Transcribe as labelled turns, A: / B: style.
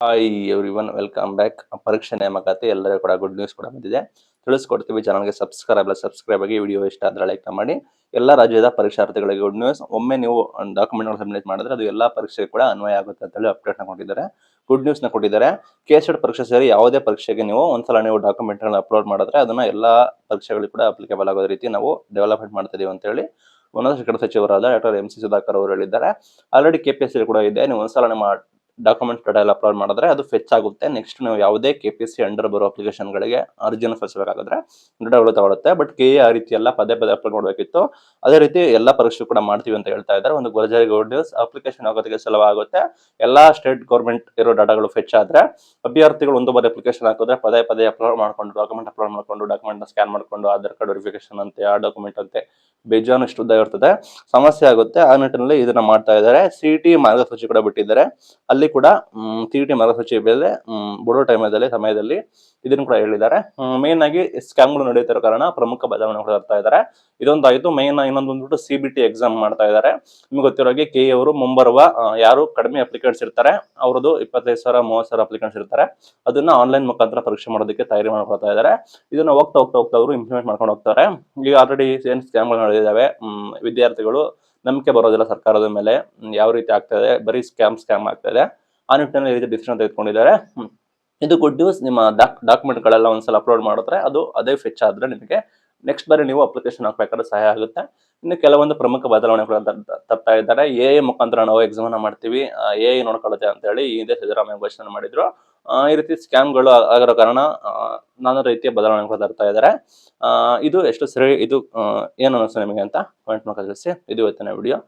A: Hi everyone, welcome back. ಪರೀಕ್ಷೆ ನೇಮಕಾತಿ ಎಲ್ಲರಿಗೂ ಕೂಡ ಗುಡ್ ನ್ಯೂಸ್ ಕೂಡ ಬಂದಿದೆ. ತಿಳಿಸ್ಕೊಡ್ತೀವಿ. ಚಾನಲ್ಗೆ ಸಬ್ಸ್ಕ್ರೈಬ್ ಆಗಿ. ವಿಡಿಯೋ ಇಷ್ಟ ಆದರೆ ಲೈಕ್ ಮಾಡಿ. ಎಲ್ಲ ರಾಜ್ಯದ ಪರೀಕ್ಷಾರ್ಥಿಗಳಿಗೆ ಗುಡ್ ನ್ಯೂಸ್. ಒಮ್ಮೆ ನೀವು ಡಾಕ್ಯುಮೆಂಟ್ ಸಬ್ಮಿಟ್ ಮಾಡಿದ್ರೆ ಅದು ಎಲ್ಲ ಪರೀಕ್ಷೆಗೆ ಕೂಡ ಅನ್ವಯ ಆಗುತ್ತೆ ಅಂತ ಹೇಳಿ ಅಪ್ಡೇಟ್ ಕೊಟ್ಟಿದ್ದಾರೆ. ಗುಡ್ ನ್ಯೂಸ್ ನ ಕೊಟ್ಟಿದ್ದಾರೆ. ಕೆಸೆಟ್ ಪರೀಕ್ಷೆ ಸೇರಿ ಯಾವುದೇ ಪರೀಕ್ಷೆಗೆ ನೀವು ಒಂದ್ಸಲ ನೀವು ಡಾಕ್ಯುಮೆಂಟ್ ಅಪ್ಲೋಡ್ ಮಾಡಿದ್ರೆ ಅದನ್ನ ಎಲ್ಲಾ ಪರೀಕ್ಷೆಗಳಿಗೂ ಕೂಡ ಅಪ್ಲಿಕೇಬಲ್ ಆಗೋ ರೀತಿ ನಾವು ಡೆವಲಪ್ಮೆಂಟ್ ಮಾಡ್ತಾ ಇದೀವಿ ಅಂತ ಹೇಳಿ ಉನ್ನತ ಶಿಕ್ಷಣ ಸಚಿವರಾದ ಡಾಕ್ಟರ್ ಎಂ ಸಿ ಸುಧಾಕರ್ ಅವರು ಹೇಳಿದ್ದಾರೆ. ಆಲ್ರೆಡಿ ಕೆಪಿಎಸ್ಸಿ ಕೂಡ ಇದೆ. ನೀವು ಒಂದ್ಸಲ ನಿಮ್ಮ ಡಾಕ್ಯುಮೆಂಟ್ ಡೇಟಾ ಎಲ್ಲ ಅಪ್ಲೋಡ್ ಮಾಡಿದ್ರೆ ಅದು ಫೆಚ್ ಆಗುತ್ತೆ. ನೆಕ್ಸ್ಟ್ ನೀವು ಯಾವುದೇ ಕೆಪಿಎಸ್ಸಿ ಅಂಡರ್ ಬರೋ ಅಪ್ಲಿಕೇಶನ್ಗಳಿಗೆ ಅರ್ಜಿಯನ್ನು ಸಲ್ಲಿಸಬೇಕಾದ್ರೆ ಡೇಟಾಗಳು ತಗೊಳುತ್ತೆ. ಬಟ್ ಕೆ ಆ ರೀತಿ ಎಲ್ಲ ಪದೇ ಅಪ್ಲೋಡ್ ಮಾಡಬೇಕಿತ್ತು. ಅದೇ ರೀತಿ ಎಲ್ಲ ಪರೀಕ್ಷೆ ಕೂಡ ಮಾಡ್ತೀವಿ ಅಂತ ಹೇಳ್ತಾ ಇದ್ದಾರೆ. ಒಂದು ಗುರ್ಜರಿ ಗುಡ್ ನ್ಯೂಸ್. ಅಪ್ಲಿಕೇಶನ್ ಆಗೋದಕ್ಕೆ ಸುಲಭ ಆಗುತ್ತೆ. ಎಲ್ಲಾ ಸ್ಟೇಟ್ ಗೌರ್ಮೆಂಟ್ ಇರೋ ಡಾಟಾಗಳು ಫೆಚ್ ಆದ್ರೆ ಅಭ್ಯರ್ಥಿಗಳು ಒಂದು ಬಾರಿ ಅಪ್ಲಿಕೇಶನ್ ಹಾಕಿದ್ರೆ ಪದೇ ಅಪ್ಲೋಡ್ ಮಾಡ್ಕೊಂಡು ಡಾಕ್ಯುಮೆಂಟ್ ಸ್ಕ್ಯಾನ್ ಮಾಡ್ಕೊಂಡು ಆಧಾರ್ ಕಾರ್ಡ್ ವೆರಿಫಿಕೇಶನ್ ಅಂತೆ, ಆ ಡಾಕ್ಯುಮೆಂಟ್ ಅಂತೆ ಬೇಜಾನಷ್ಟು ಉದ್ದ ಇರ್ತದೆ, ಸಮಸ್ಯೆ ಆಗುತ್ತೆ. ಆ ನಿಟ್ಟಿನಲ್ಲಿ ಇದನ್ನ ಮಾಡ್ತಾ ಇದ್ದಾರೆ. ಸಿಟಿ ಮಾರ್ಗಸೂಚಿ ಕೂಡ ಬಿಟ್ಟಿದ್ದಾರೆ. ಅಲ್ಲಿ ಕೂಡ ಸಿಟಿ ಮಾರ್ಗಸೂಚಿ ಮೇಲೆ ಬಿಡೋ ಸಮಯದಲ್ಲಿ ಇದನ್ನು ಕೂಡ ಹೇಳಿದ್ದಾರೆ. ಮೇನ್ ಆಗಿ ಸ್ಕ್ಯಾಮ್ಗಳು ನಡೆಯುತ್ತಿರೋ ಕಾರಣ ಪ್ರಮುಖ ಬದಲಾವಣೆಗಳು ಬರ್ತಾ ಇದ್ದಾರೆ. ಇದೊಂದಾಯ್ತು. ಮೇನ್ ಇನ್ನೊಂದು ಸಿಬಿಟಿ ಎಕ್ಸಾಮ್ ಮಾಡ್ತಾ ಇದ್ದಾರೆ. ನಿಮ್ಗೆ ಗೊತ್ತಿರೋ ಹಾಗೆ ಕೆ ಅವರು ಮುಂಬರುವ ಯಾರು ಕಡಿಮೆ ಅಪ್ಲಿಕೆಂಟ್ಸ್ ಇರ್ತಾರೆ ಅವ್ರದ್ದು 25,000 30,000 ಅಪ್ಲಿಕೆಂಟ್ಸ್ ಇರ್ತಾರೆ, ಅದನ್ನ ಆನ್ಲೈನ್ ಮುಖಾಂತರ ಪರೀಕ್ಷೆ ಮಾಡೋದಕ್ಕೆ ತಯಾರಿ ಮಾಡ್ಕೊಳ್ತಾ ಇದ್ದಾರೆ. ಇದನ್ನ ಹೋಗ್ತಾ ಅವರು ಇಂಪ್ಲಿಮೆಂಟ್ ಮಾಡ್ಕೊಂಡು ಹೋಗ್ತಾರೆ. ಈಗ ಆಲ್ರೆಡಿ ಏನ್ ಸ್ಕ್ಯಾಮ್ಗಳು ನಡೆದಿದ್ದಾವೆ, ವಿದ್ಯಾರ್ಥಿಗಳು ನಂಬಿಕೆ ಬರೋದಿಲ್ಲ ಸರ್ಕಾರದ ಮೇಲೆ. ಯಾವ ರೀತಿ ಆಗ್ತಾ ಇದೆ, ಬರೀ ಸ್ಕ್ಯಾಮ್ ಆಗ್ತಾ ಇದೆ. ಆ ನಿಟ್ಟಿನಲ್ಲಿ ಈ ರೀತಿ ಡಿಸಿಷನ್ ತೆಗೆದುಕೊಂಡಿದ್ದಾರೆ. ಇದು ಗುಡ್ ನ್ಯೂಸ್. ನಿಮ್ಮ ಡಾಕ್ಯುಮೆಂಟ್ಗಳೆಲ್ಲ ಒಂದ್ಸಲ ಅಪ್ಲೋಡ್ ಮಾಡಿದ್ರೆ ಅದು ಅದೇ ಫೆಚ್ ಆದ್ರೆ ನಿಮಗೆ ನೆಕ್ಸ್ಟ್ ಬಾರಿ ನೀವು ಅಪ್ಲಿಕೇಶನ್ ಹಾಕ್ಬೇಕಾದ್ರೆ ಸಹಾಯ ಆಗುತ್ತೆ. ಇನ್ನು ಕೆಲವೊಂದು ಪ್ರಮುಖ ಬದಲಾವಣೆಗಳನ್ನು ತರ್ತಾ ಇದ್ದಾರೆ. ಎ ಮುಖಾಂತರ ನಾವು ಎಕ್ಸಾಮ್ ಮಾಡ್ತೀವಿ, ಎ ನೋಡ್ಕೊಳ್ಳುತ್ತೆ ಅಂತ ಹೇಳಿ ಈ ಹಿಂದೆ ಸಿದ್ದರಾಮಯ್ಯ ಘೋಷಣೆ ಮಾಡಿದ್ರು. ಈ ರೀತಿ ಸ್ಕ್ಯಾಮ್ಗಳು ಆಗಿರೋ ಕಾರಣ ನಾನಾ ರೀತಿಯ ಬದಲಾವಣೆಗಳು ತರ್ತಾ ಇದ್ದಾರೆ. ಇದು ಎಷ್ಟು ಸರಿ, ಇದು ಏನು ಅನಿಸ್ತು ನಿಮಗೆ ಅಂತ ಕಮೆಂಟ್ ಮಾಡಿ ತಿಳಿಸಿ. ಇದು ಇವತ್ತಿನ ವಿಡಿಯೋ.